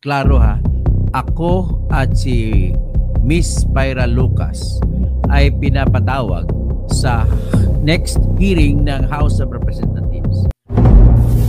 klaro ha, ako at si Miss Pyra Lucas ay pinapatawag sa next hearing ng House of Representatives.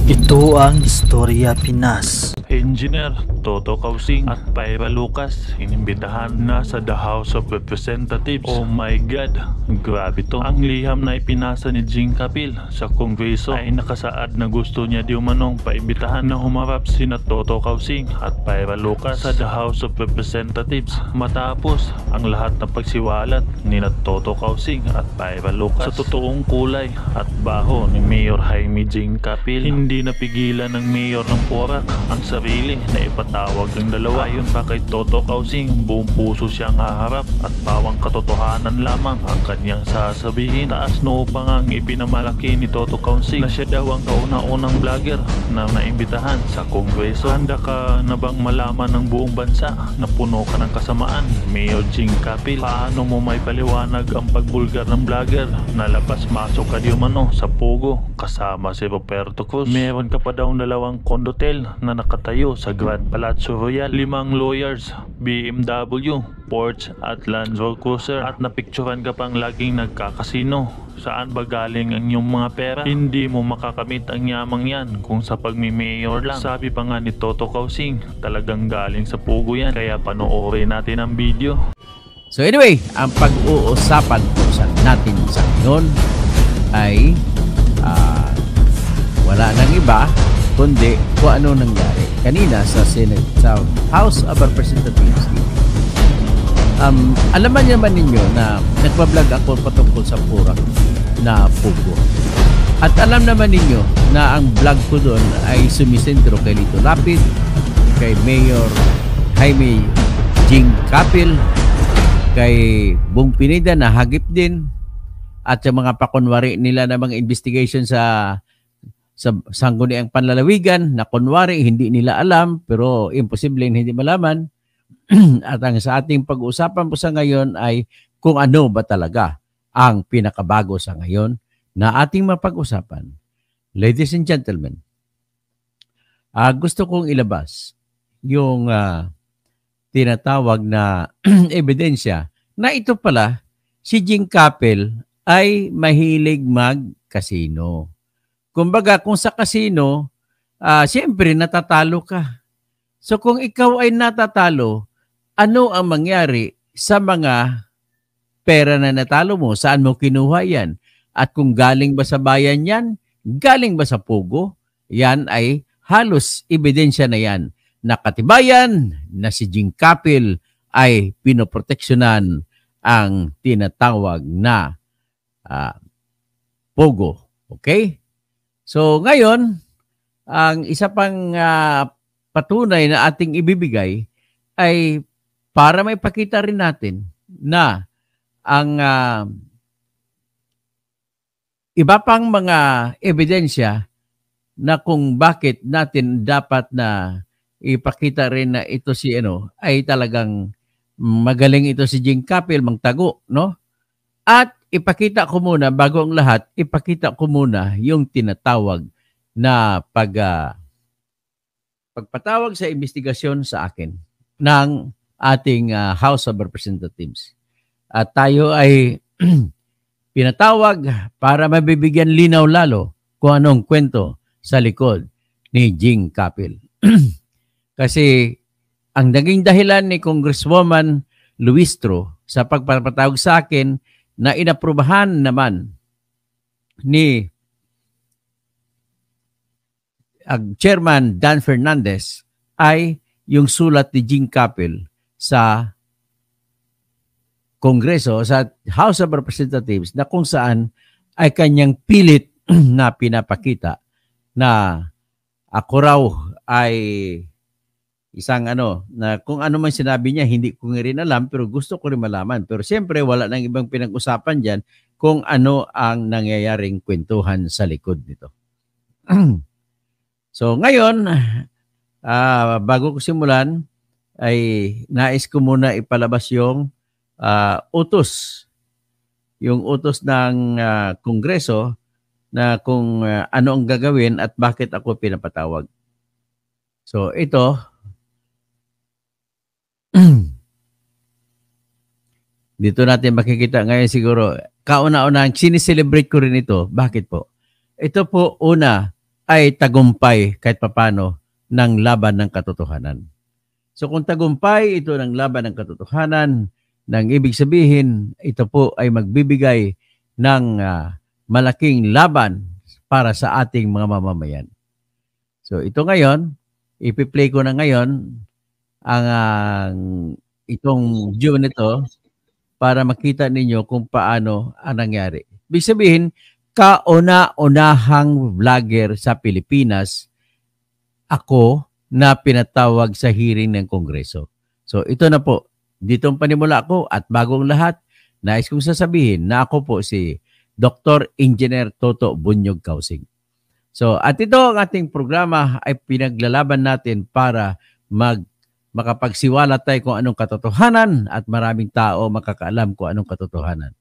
Ito ang Istorya Pinas. Engineer Toto Causing at Pyra Lucas inimbitahan na sa the House of Representatives. Oh my God, grabe to. Ang liham na ipinasa ni Jing Capil sa Kongreso ay nakasaad na gusto niya di umanong paimbitahan na humarap sina Toto Causing at Pyra Lucas sa the House of Representatives matapos ang lahat ng pagsiwalat ni Toto Causing at Pyra Lucas. Sa totoong kulay at baho ni Mayor Jaime Jing Capil, hindi napigilan ng Mayor ng Porac ang sarili na ipatawag ng dalawa. Ayon pa kay Toto Causing, buong puso siyang haharap at pawang katotohanan lamang ang kanyang sasabihin. Taas noo pa ngang ipinamalaki ni Toto Causing na siya daw ang kauna-unang vlogger na naimbitahan sa Kongreso. Handa ka na bang malaman ng buong bansa na puno ka ng kasamaan, Mayor Jing Capil? Paano mo may paliwanag ang pagbulgar ng vlogger na labas-masok ka di umano sa Pogo kasama si Roberto Cruz? Meron ka pa daw dalawang condotel na nakatayo sa Grand Palazzo Royal, 5 lawyers, BMW, Porsche at Land Rover Cruiser, at napicturan ka pang laging nagkakasino. Saan ba galing ang iyong mga pera? Hindi mo makakamit ang yamang yan kung sa pagmi-mayor lang. Sabi pa nga ni Toto Causing, talagang galing sa pugo yan. Kaya panoorin natin ang video. So anyway, ang pag-uusapan po natin sa ngayon ay wala nang iba kundi kung ano nangyari kanina sa Senate, sa House of Representatives. Alaman naman ninyo na nagpa-vlog ako patungkol sa Porac na Pogo. At alam naman ninyo na ang vlog ko doon ay sumisentro kay Lito Lapid, kay Mayor Jaime Jing Capil, kay Bong Pineda na hagip din, at sa mga pakunwari nila na mga investigation sa sangguniang panlalawigan na kunwari hindi nila alam pero imposible hindi malaman. At ang sa ating pag-uusapan po sa ngayon ay kung ano ba talaga ang pinakabago sa ngayon na ating mapag-usapan. Ladies and gentlemen, gusto kong ilabas yung tinatawag na ebidensya na ito pala si Jing Capil ay mahilig mag-casino. Kumbaga, kung sa casino, siyempre natatalo ka. So kung ikaw ay natatalo, ano ang mangyari sa mga pera na natalo mo? Saan mo kinuha yan? At kung galing ba sa bayan yan? Galing ba sa Pogo? Yan ay halos ebidensya na yan. Nakatibayan na si Jing Capil ay pinoproteksyonan ang tinatawag na Pogo. Okay? So ngayon, ang isa pang patunay na ating ibibigay ay para may pakita rin natin na ang iba pang mga ebidensya na kung bakit natin dapat na ipakita rin na ito si ay talagang magaling ito si Jing Capil magtago, no? At ipakita ko muna, bago ang lahat, ipakita ko muna yung tinatawag na pagpatawag sa investigasyon sa akin ng ating House of Representatives. At tayo ay pinatawag para mabibigyan linaw lalo kung anong kwento sa likod ni Jing Capil. Kasi ang naging dahilan ni Congresswoman Luistro sa pagpapatawag sa akin na inaprubahan naman ni Chairman Dan Fernandez ay yung sulat ni Jing Capil sa Kongreso, sa House of Representatives, na kung saan ay kanyang pilit na pinapakita na ako raw ay isang na kung ano man sinabi niya, hindi ko rin alam, pero gusto ko rin malaman. Pero siyempre, wala nang ibang pinag-usapan dyan kung ano ang nangyayaring kwentuhan sa likod nito. So ngayon, bago ko simulan, ay nais ko muna ipalabas yung utos. Yung utos ng Kongreso na kung ano ang gagawin at bakit ako pinapatawag. So ito, Dito natin makikita ngayon siguro, kauna-unang sineselebrate ko rin ito. Bakit po? Ito po, una, ay tagumpay kahit papano ng laban ng katotohanan. So kung tagumpay ito ng laban ng katotohanan, nang ibig sabihin, ito po ay magbibigay ng malaking laban para sa ating mga mamamayan. So ito ngayon, ipi-play ko na ngayon ang itong video nito para makita ninyo kung paano ang nangyari. Ibig sabihin, kauna-unahang vlogger sa Pilipinas ako na pinatawag sa hearing ng Kongreso. So ito na po, ditong panimula ko at bagong lahat, nais kong sasabihin na ako po si Dr. Engineer Toto Bunyog Kausing. So at ito ang ating programa ay pinaglalaban natin para makapagsiwala tayo kung anong katotohanan at maraming tao makakaalam kung anong katotohanan.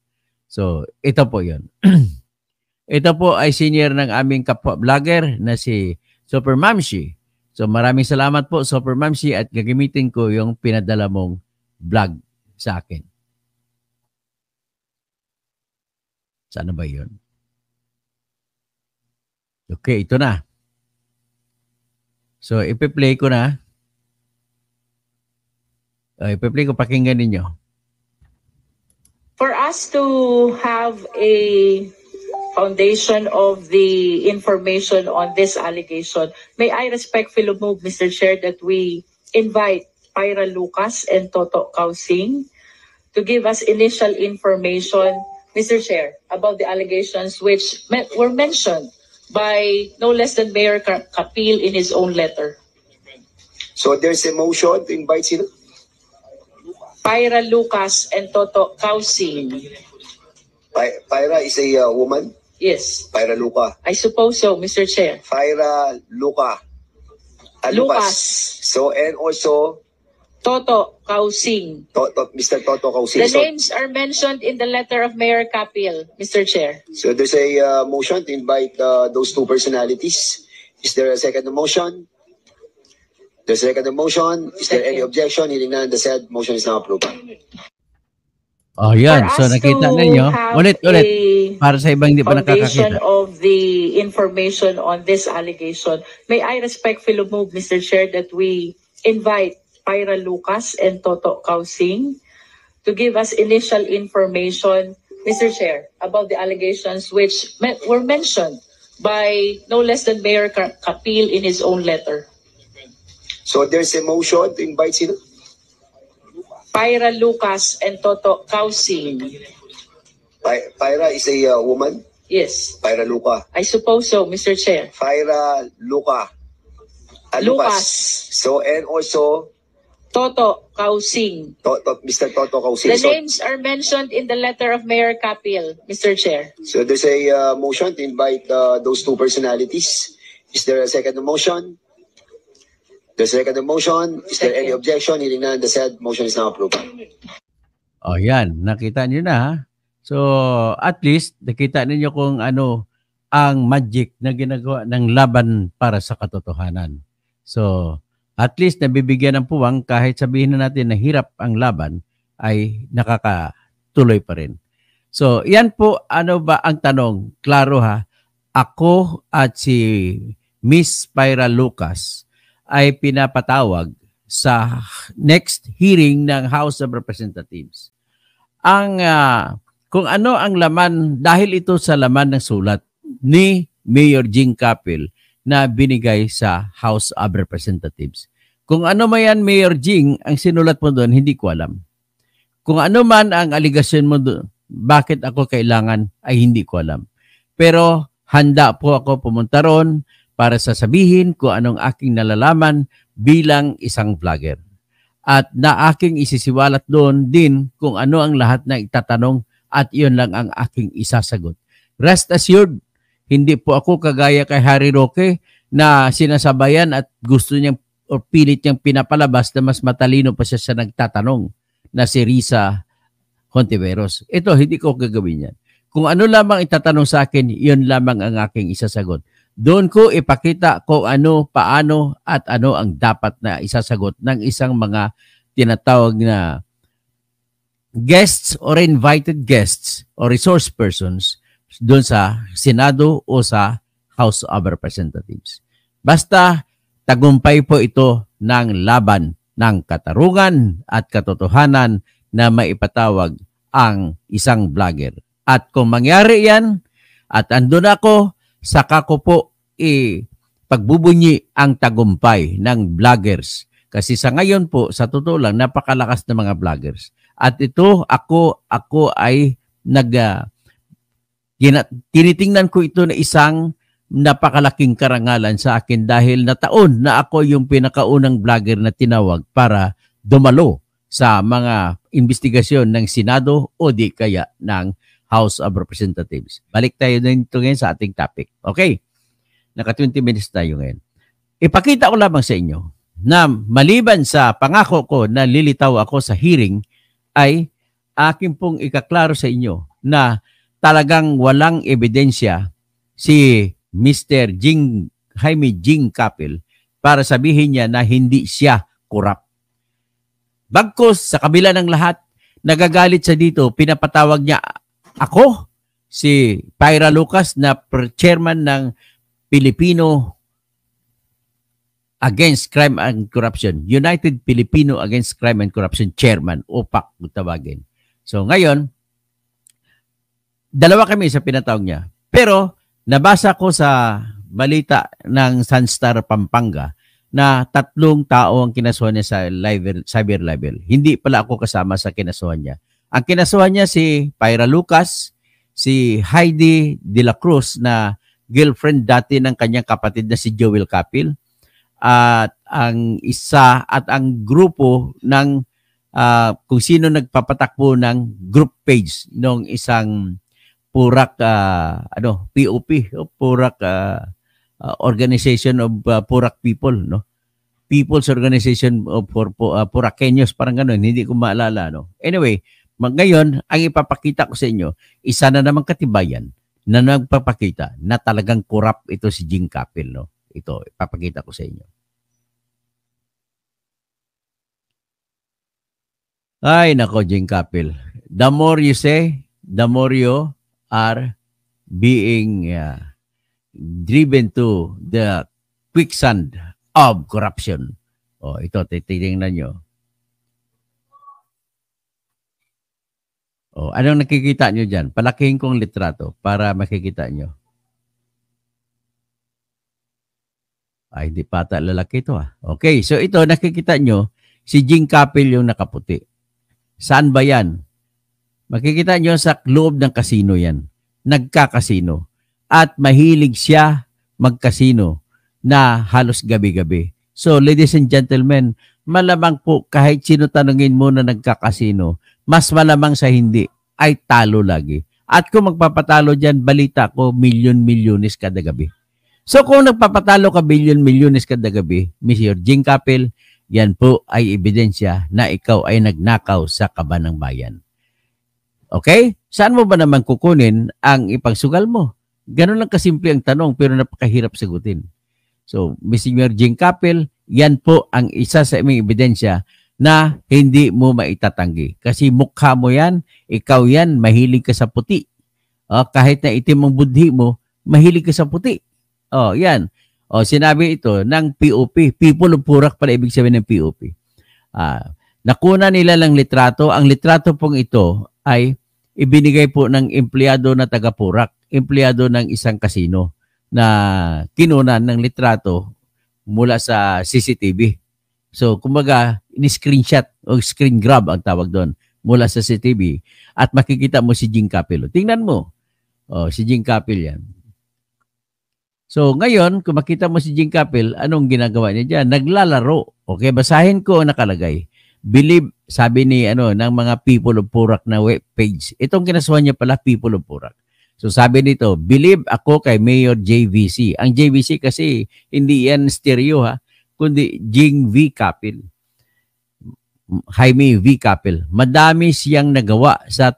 So ito po yun. Ito po ay senior ng aming kapwa vlogger na si Super Mamshi. So maraming salamat po Super Mamshi at gagamitin ko yung pinadala mong vlog sa akin. Sana ba yun? Okay, ito na. So ipi-play ko na. Ipi-play ko, pakinggan ninyo. For us to have a foundation of the information on this allegation, may I respectfully move, Mr. Chair, that we invite Pyra Lucas and Toto Kausing to give us initial information, Mr. Chair, about the allegations which were mentioned by no less than Mayor Kapil in his own letter. So there's a motion to invite sino? Pyra Lucas and Toto Kausing. Pyra is a woman? Yes, Pyra Luca. I suppose so, Mr. Chair. Pyra Luca. Lucas. So, and also, Toto Kausing. Mr. Toto Kausing. The names are mentioned in the letter of Mayor Kapil, Mr. Chair. So there's a motion to invite those two personalities. Is there a second motion? There's a second motion. Is there any objection? Hearing none, the said motion is now approved. Oh, yan. For So us nakita to ninyo. have Ulit. a Para sa ibang hindi pa foundation nakakakita. of the information on this allegation, may I respectfully move, Mr. Chair, that we invite Pyra Lucas and Toto Kausing to give us initial information, Mr. Chair, about the allegations which were mentioned by no less than Mayor Kapil in his own letter. So there's a motion to invite sino? Pyra Lucas and Toto Kausing. Pyra is a woman? Yes, Pyra Luca. I suppose so, Mr. Chair. Pyra Luca. Lucas. So, and also, Toto Kausing. Mr. Toto Kausing. The names are mentioned in the letter of Mayor Kapil, Mr. Chair. So there's a motion to invite those two personalities. Is there a second motion? There's a second motion. Is there any objection? Hearing none, the said motion is now approved. Oh, yan. Nakita nyo na. Ha? So, at least, nakita ninyo kung ano ang magic na ginagawa ng laban para sa katotohanan. So, at least, nabibigyan ng puwang kahit sabihin na natin na hirap ang laban, ay nakakatuloy pa rin. So, yan po, ano ba ang tanong? Klaro ha, ako at si Miss Pyra Lucas ay pinapatawag sa next hearing ng House of Representatives. Kung ano ang laman, dahil ito sa laman ng sulat ni Mayor Jing Kapil na binigay sa House of Representatives. Kung ano man yan, Mayor Jing, ang sinulat mo doon, hindi ko alam. Kung ano man ang aligasyon mo doon, bakit ako kailangan, ay hindi ko alam. Pero handa po ako pumunta ron para sasabihin kung anong aking nalalaman bilang isang vlogger. At na aking isisiwalat doon din kung ano ang lahat na itatanong at iyon lang ang aking isasagot. Rest assured, hindi po ako kagaya kay Harry Roque na sinasabayan at gusto niyang o pilit niyang pinapalabas na mas matalino pa siya sa nagtatanong na si Risa Hontiveros. Ito, hindi ko gagawin yan. Kung ano lamang itatanong sa akin, iyon lamang ang aking isasagot. Doon ko ipakita kung ano, paano at ano ang dapat na isasagot ng isang mga tinatawag na guests or invited guests or resource persons doon sa Senado o sa House of Representatives. Basta tagumpay po ito ng laban ng katarungan at katotohanan na maipatawag ang isang vlogger. At kung mangyari yan at andun ako, saka ko po pagbubunyi ang tagumpay ng vloggers. Kasi sa ngayon po, sa totoo lang, napakalakas ng mga vloggers. At ito, ako ay tinitingnan ko ito na isang napakalaking karangalan sa akin dahil nataon na ako yung pinakaunang vlogger na tinawag para dumalo sa mga investigasyon ng Senado o di kaya ng House of Representatives. Balik tayo dito ngayon sa ating topic. Okay, naka 20 minutes tayo ngayon. Ipakita ko lamang sa inyo na maliban sa pangako ko na lilitaw ako sa hearing ay akin pong ikaklaro sa inyo na talagang walang ebidensya si Mr. Jaime Jing Capil para sabihin niya na hindi siya korap. Bagkus, sa kabila ng lahat, nagagalit siya dito, pinapatawag niya ako, si Pyra Lucas na chairman ng Filipino Against Crime and Corruption, United Filipino Against Crime and Corruption Chairman, OPAC kung tawagin. So ngayon, dalawa kami sa pinatawag niya. Pero nabasa ko sa balita ng Sunstar Pampanga na 3 tao ang kinasuhan niya sa cyber libel. Hindi pala ako kasama sa kinasuhan niya. Ang kinasuhan niya si Pyra Lucas, si Heidi De La Cruz na girlfriend dati ng kanyang kapatid na si Joel Capil, at ang isa at ang grupo ng kung sino nagpapatakbo ng group page ng isang Purak POP, Purak Organization of Purak People, no? People's Organization of Purakeños, parang gano'n, hindi ko maalala, no? Anyway, ngayon ang ipapakita ko sa inyo, isa na namang katibayan na nagpapakita na talagang corrupt ito si Jing Capil, no? Ito, ipapakita ko sa inyo. Ay, nako, Jing Capil. The more you say, the more you are being driven to the quicksand of corruption. O, ito, titingnan nyo. O, anong nakikita nyo dyan? Palakihin kong litrato para makikita nyo. Ay, hindi pata lalaki ito ah. Okay, so ito nakikita nyo, si Jing Capil yung nakaputi. Saan ba yan? Makikita nyo sa loob ng kasino yan. Nagkakasino. At mahilig siya magkasino na halos gabi-gabi. So ladies and gentlemen, malamang po kahit sino tanungin mo na nagkakasino, mas malamang sa hindi ay talo lagi. At kung magpapatalo dyan, balita ko, milyon-milyones kada gabi. So kung nagpapatalo ka bilyon-milyones kada gabi, Mr. Jing Capil, yan po ay ebidensya na ikaw ay nagnakaw sa kaban ng bayan. Okay? Saan mo ba naman kukunin ang ipagsugal mo? Ganun lang kasimple ang tanong pero napakahirap sagutin. So, Mr. Jing Capil, yan po ang isa sa aming ebidensya na hindi mo maitatanggi. Kasi mukha mo yan, ikaw yan, mahilig ka sa puti. Kahit na itim ang budhi mo, mahilig ka sa puti. Yan. Sinabi ito ng POP. People of Purak pala ibig sabihin ng POP. Nakuna nila ng litrato. Ang litrato pong ito ay ibinigay po ng empleyado na taga Purak. Empleyado ng isang kasino na kinunan ng litrato mula sa CCTV. So, kumbaga, in-screenshot o screen grab ang tawag doon mula sa CCTV at makikita mo si Jing Capil. Tingnan mo. Si Jing Capil yan. So, ngayon, kung makita mo si Jing Capil, anong ginagawa niya dyan? Naglalaro. Okay, basahin ko ang nakalagay. Believe, sabi ni ng mga People of Purak na web page. Itong kinasuhan niya pala, People of Purak. So, sabi nito, believe ako kay Mayor JVC. Ang JVC kasi, hindi yan stereo ha, kundi Jing V. Capil. Jaime V. Capil. Madami siyang nagawa sa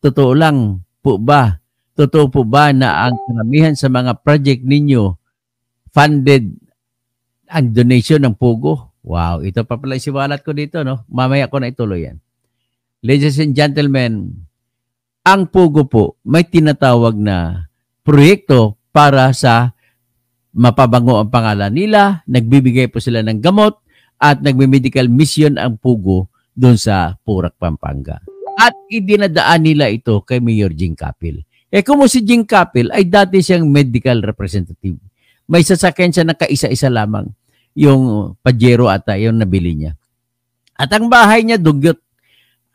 totoo lang po ba? Totoo po ba na ang karamihan sa mga project ninyo funded ang donation ng Pugo? Wow, ito pa pala isiwalat ko dito, no? Mamaya ko na ituloy yan. Ladies and gentlemen, ang Pugo po may tinatawag na proyekto para sa mapabango ang pangalan nila, nagbibigay po sila ng gamot at nagme-medical mission ang Pugo doon sa Purak, Pampanga. At idinadaan nila ito kay Mayor Jing Capil. Kung si Jing Capil ay dati siyang medical representative. May sasakyan siya na kaisa-isa lamang yung Pajero ata yung nabili niya. At ang bahay niya dugyot.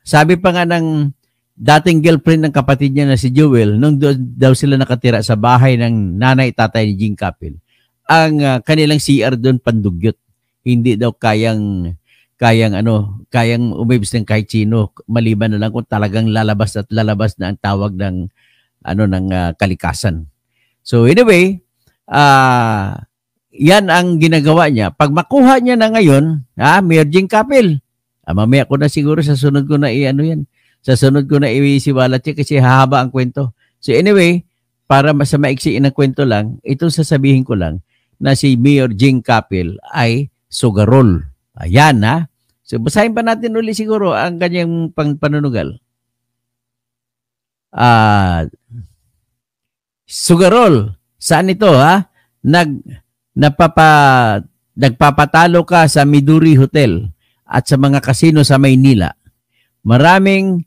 Sabi pa nga ng dating girlfriend ng kapatid niya na si Jewel, nung daw sila nakatira sa bahay ng nanay-tatay ni Jing Capil, ang kanilang CR doon pandugyot. Hindi daw kayang umibs ng kahit sino, maliban na lang kung talagang lalabas at lalabas na ang tawag ng kalikasan. So anyway, yan ang ginagawa niya. Pag makuha niya na ngayon, Mayor Jing Capil, mamaya ko na siguro sa sunod ko na Sa sunod ko na isiwalat siya kasi hahaba ang kwento. So anyway, para sa maiksiin ang kwento lang, ito sasabihin ko lang na si Mayor Jing Capil ay sugarol. Ayan So basahin pa natin uli siguro ang kanyang panunugal. Sugarol. Saan ito Nagpapatalo ka sa Midori Hotel at sa mga kasino sa Maynila. Maraming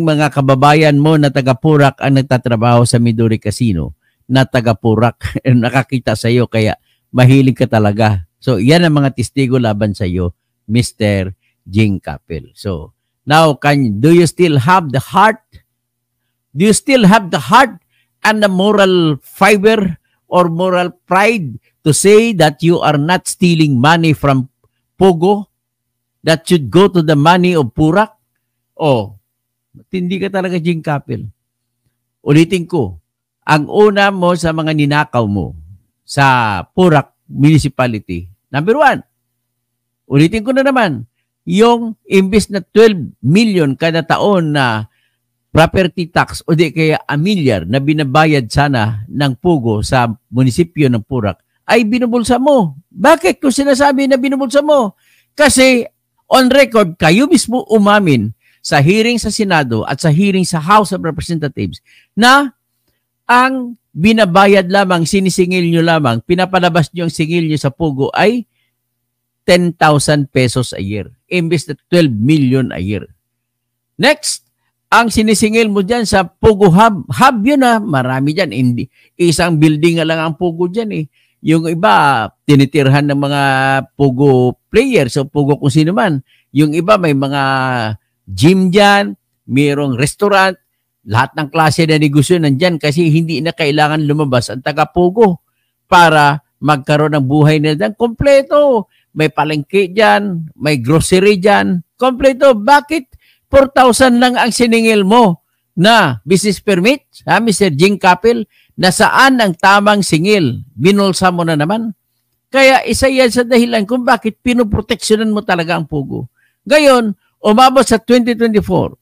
mga kababayan mo na taga-Purak ang nagtatrabaho sa Midori Casino na taga-Purak nakakita sa iyo kaya mahilig ka talaga. So yan ang mga testigo laban sa iyo, Mr. Jing Capil. So now do you still have the heart? Do you still have the heart and the moral fiber or moral pride to say that you are not stealing money from Pogo that should go to the money of Purak? Hindi ka talaga Jing Capil. Ulitin ko, ang una mo sa mga ninakaw mo sa Purak Municipality, number 1, ulitin ko na naman, yung imbis na 12 million kada taon na property tax o di kaya $1 milyar na binabayad sana ng Pugo sa munisipyo ng Purak ay binubulsa mo. Bakit ko sinasabi na binubulsa mo? Kasi on record, kayo mismo umamin sa hearing sa Senado at sa hearing sa House of Representatives na ang binabayad lamang, sinisingil nyo lamang, pinapalabas nyo ang singil nyo sa Pugo ay 10,000 pesos a year. Imbes na 12 million a year. Next, ang sinisingil mo dyan sa Pugo Hub. Hub yun marami dyan. Hindi, isang building lang ang Pugo dyan Yung iba, tinitirhan ng mga Pugo players o Pugo kung sino man. Yung iba, may mga gym dyan, mayroong restaurant, lahat ng klase na negosyo nandyan kasi hindi na kailangan lumabas ang taga-Pugo para magkaroon ng buhay na dyan. Kompleto. May palengke dyan, may grocery dyan. Kompleto. Bakit 4,000 lang ang siningil mo na business permit, Mr. Jing Capil? Nasaan ang tamang singil? Binulsa mo na naman. Kaya isa yan sa dahilan kung bakit pinoproteksyonan mo talaga ang Pugo. Gayon, umabot sa 2024,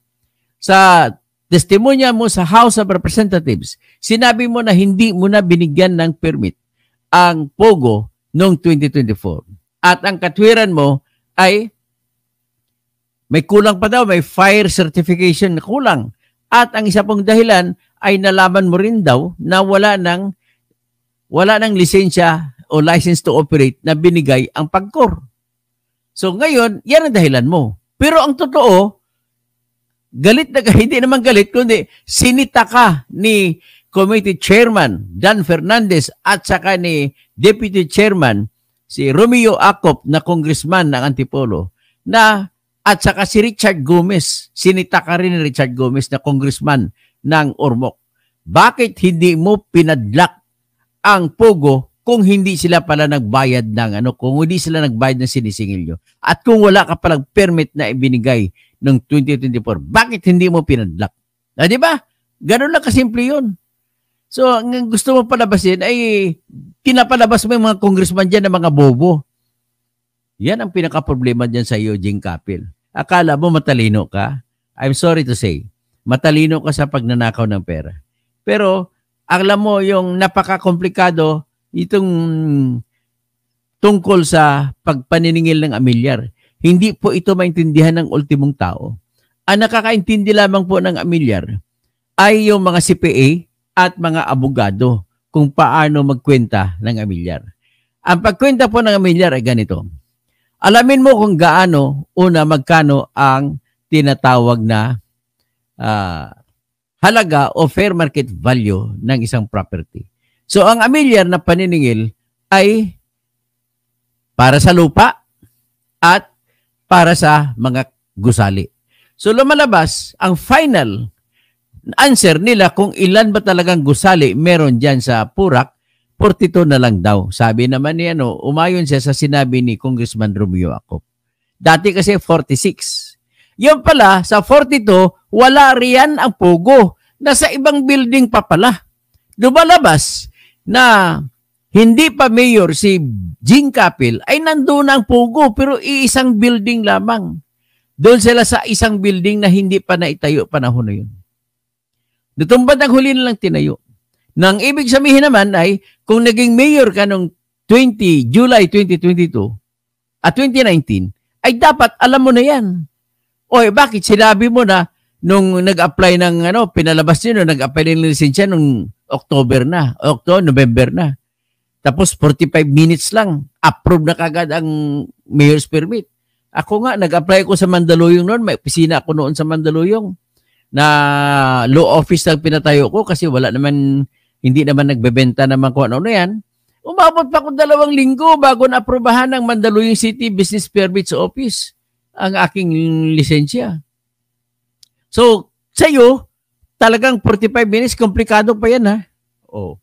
sa testimonya mo sa House of Representatives, sinabi mo na hindi mo na binigyan ng permit ang Pugo noong 2024. At ang katwiran mo ay may kulang pa daw, may fire certification na kulang. At ang isa pong dahilan ay nalaman mo rin daw na wala ng lisensya o license to operate na binigay ang PAGCOR. So ngayon, yan ang dahilan mo. Pero ang totoo, hindi naman galit, kundi sinita ka ni Committee Chairman Dan Fernandez at saka ni Deputy Chairman si Romeo Acop na congressman ng Antipolo at saka si Richard Gomez. Sinita ka rin ni Richard Gomez na congressman ng Ormoc. Bakit hindi mo pinadlak ang Pugo kung hindi sila pala nagbayad kung hindi sila nagbayad ng sinisingil nyo? At kung wala ka palang permit na ibinigay ng 2024, bakit hindi mo pinadlak? Di ba? Ganun lang kasimple yun. So, ang gusto mo palabasin ay pinapalabas mo yung mga congressman dyan na mga bobo. Yan ang pinaka-problema dyan sa iyo, Jing Capil. Akala mo matalino ka? I'm sorry to say, matalino ka sa pagnanakaw ng pera. Pero, alam mo yung napaka-komplikado itong tungkol sa pagpaniningil ng amilyar. Hindi po ito maintindihan ng ultimong tao. Ang nakakaintindi lamang po ng amilyar ay yung mga CPA at mga abogado kung paano magkwenta ng amilyar. Ang pagkwenta po ng amilyar ay ganito. Alamin mo kung gaano, una, magkano ang tinatawag na halaga o fair market value ng isang property. So, ang amilyar na paniningil ay para sa lupa at para sa mga gusali. So, lumalabas ang final answer nila kung ilan ba talagang gusali meron dyan sa Purak, 42 na lang daw. Sabi naman ni umayon siya sa sinabi ni Congressman Romeo Acop. Dati kasi 46. Yung pala, sa 42, wala riyan ang Pogo. Nasa ibang building pa pala. Lumalabas na hindi pa mayor si Jing Capil ay nandoon ang Pogo pero iisang building lamang. Doon sila sa isang building na hindi pa naitayo panahon na yun. Natumbad ang huli na lang tinayo. Nang ibig sabihin naman ay kung naging mayor ka noong July 2022 at 2019, ay dapat alam mo na yan. O bakit sinabi mo na nung nag-apply ng pinalabas niyo, nag-apply ng lisensya nung November na. Tapos 45 minutes lang, approve na kagad ang mayor's permit. Ako nga, nag-apply ko sa Mandaluyong noon, may opisina ako noon sa Mandaluyong na law office lang pinatayo ko kasi hindi naman nagbebenta naman kung ano na yan. Umabot pa ko 2 linggo bago na-aprobahan ng Mandaluyong City Business Permits Office ang aking lisensya. So, sa'yo, talagang 45 minutes, komplikado pa yan, ha? Oh.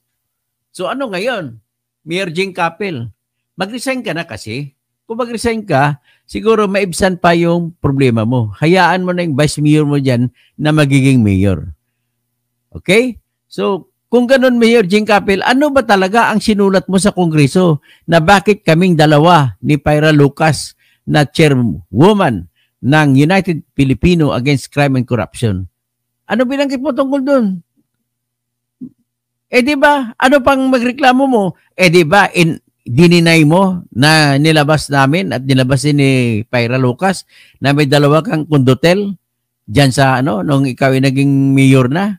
So, ano ngayon? Mayor Jing Capil, mag-resign ka na kasi. Kung mag-resign ka, siguro maibsan pa yung problema mo. Hayaan mo na yung vice mayor mo dyan na magiging mayor. Okay? So, kung ganun, Mayor Jing Capil, ano ba talaga ang sinulat mo sa Kongreso na bakit kaming dalawa ni Pyra Lucas na chairwoman ng United Filipino Against Crime and Corruption? Ano binanggit mo tungkol doon? Di ba? Ano pang magreklamo mo? Di ba? Dininay mo na nilabas namin at nilabas ni Pyra Lucas na may 2 kang kundotel dyan sa nung ikaw ay naging mayor na.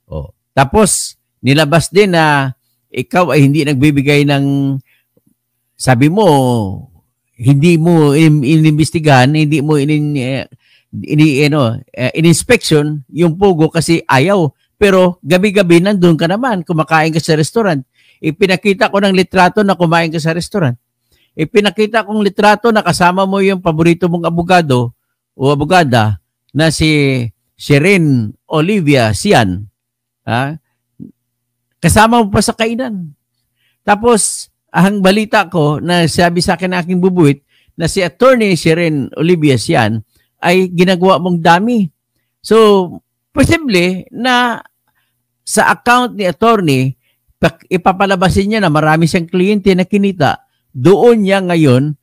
Oh. Tapos, nilabas din na ikaw ay hindi nagbibigay ng, sabi mo, hindi mo inimbestigahan, hindi mo in-inspection yung Pogo kasi ayaw. Pero gabi-gabi nandun ka naman, kumakain ka sa restaurant. Ipinakita ko ng litrato na kumain ka sa restaurant. Ipinakita kong litrato na kasama mo yung paborito mong abogado o abogada na si Sherin Olivia Sian. Kasama mo pa sa kainan. Tapos, ang balita ko na sabi sa akin na aking bubuit na si Attorney Sherin Olivia Sian ay ginagawa mong dami. So, posible na sa account ni attorney, ipapalabasin niya na marami siyang kliyente na kinita, doon niya ngayon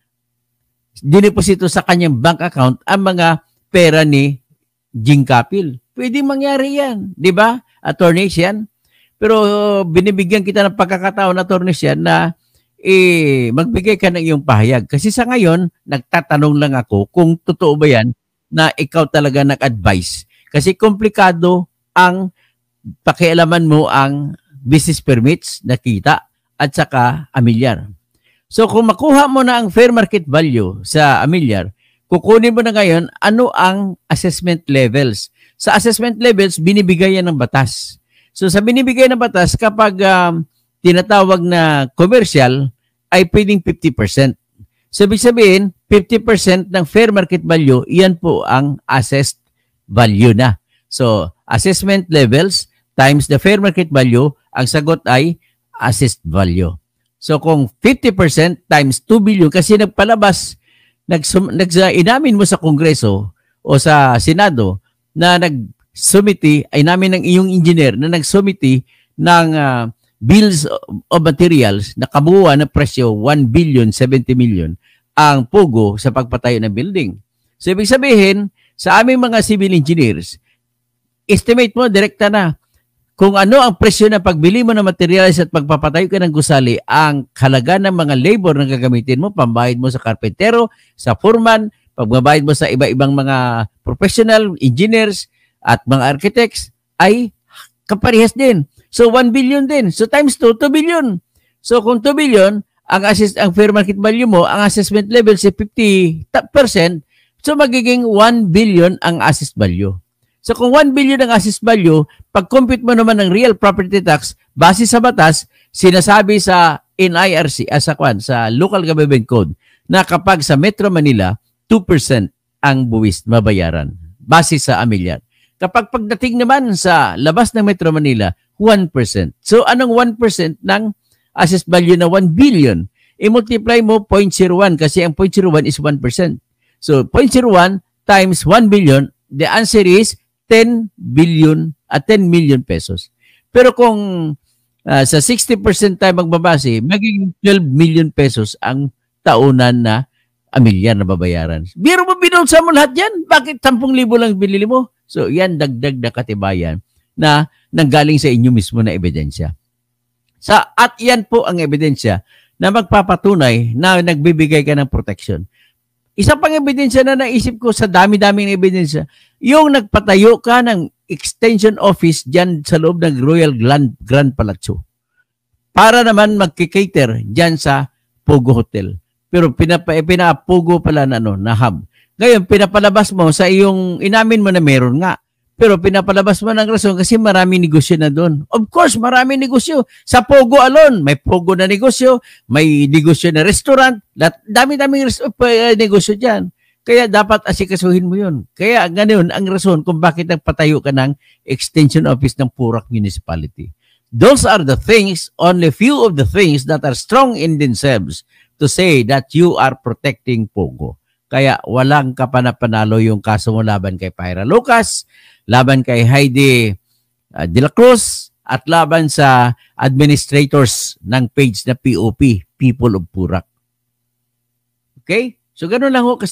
dineposito sa kanyang bank account ang mga pera ni Jing Capil. Pwede mangyari yan, di ba, Attorney Sian? Pero binibigyan kita ng pagkakataon, Attorney Sian, na magbigay ka ng iyong pahayag. Kasi sa ngayon, nagtatanong lang ako kung totoo ba yan na ikaw talaga nag-advise. Kasi komplikado ang pakialaman mo ang business permits na kita at saka amilyar. So kung makuha mo na ang fair market value sa amilyar, kukunin mo na ngayon ano ang assessment levels. Sa assessment levels, binibigay yan ng batas. So sa binibigay ng batas, kapag tinatawag na commercial, ay pwedeng 50%. So ibig sabihin, 50% ng fair market value, iyan po ang assessed value na. So assessment levels times the fair market value, ang sagot ay assessed value. So kung 50% times 2 billion, kasi nagpalabas, inamin mo sa Kongreso o sa Senado na nagsumiti, ay namin ng iyong engineer na nagsumiti ng bills of materials na kabuuan ng presyo 1 billion 70 million ang Pogo sa pagpatayo ng building. So ibig sabihin, sa aming mga civil engineers, estimate mo, direkta na, kung ano ang presyo ng pagbili mo ng materials at pagpapatayo ka ng gusali, ang halaga ng mga labor na gagamitin mo, pambayad mo sa karpentero, sa foreman, pagbabayad mo sa iba-ibang mga professional, engineers, at mga architects, ay kaparehas din. So, 1 billion din. So, times 2, 2 billion. So, kung 2 billion, ang fair market value mo, ang assessment level si 50%, so magiging 1 billion ang assessed value. So kung 1 billion ang assessed value, pag-compute mo naman ng real property tax, base sa batas, sinasabi sa NIRC, sa Local Government Code, na kapag sa Metro Manila, 2% ang buwis mabayaran, base sa amilyar. Kapag pagdating naman sa labas ng Metro Manila, 1%. So anong 1% ng assessed value na 1 billion? I-multiply mo 0.01 kasi ang 0.01 is 1%. So 0.01 times 1 billion, the answer is 10 billion at 10 million pesos. Pero kung sa 60% tayo magbabase, magiging 12 million pesos ang taunan na amilyar na babayaran. Biro mo binulsa mo lahat yan? Bakit 10,000 lang binili mo? So yan dagdag na katibayan na nanggaling sa inyo mismo na ebidensya. At yan po ang ebidensya na magpapatunay na nagbibigay ka ng protection. Isa pang ebidensya na naisip ko sa dami-daming ebidensya, yung nagpatayo ka ng extension office dyan sa loob ng Royal Grand Palazzo para naman magkikater dyan sa Pogo Hotel. Pero pinapugo pala na hub. Ngayon, pinapalabas mo sa iyong, inamin mo na meron nga. Pero pinapalabas mo ng rason kasi maraming negosyo na doon. Of course, maraming negosyo. Sa Pogo alone, may Pogo na negosyo, may negosyo na restaurant, dami-daming negosyo dyan. Kaya dapat asikasuhin mo yun. Kaya ganun ang rason kung bakit nagpatayo ka ng extension office ng Purak Municipality. Those are the things, only few of the things that are strong in themselves to say that you are protecting Pogo. Kaya walang kapanapanalo yung kaso mo laban kay Pyra Lucas, laban kay Heidi De La Cruz, at laban sa administrators ng page na POP, People of Purak. Okay? So, ganun lang ho kasi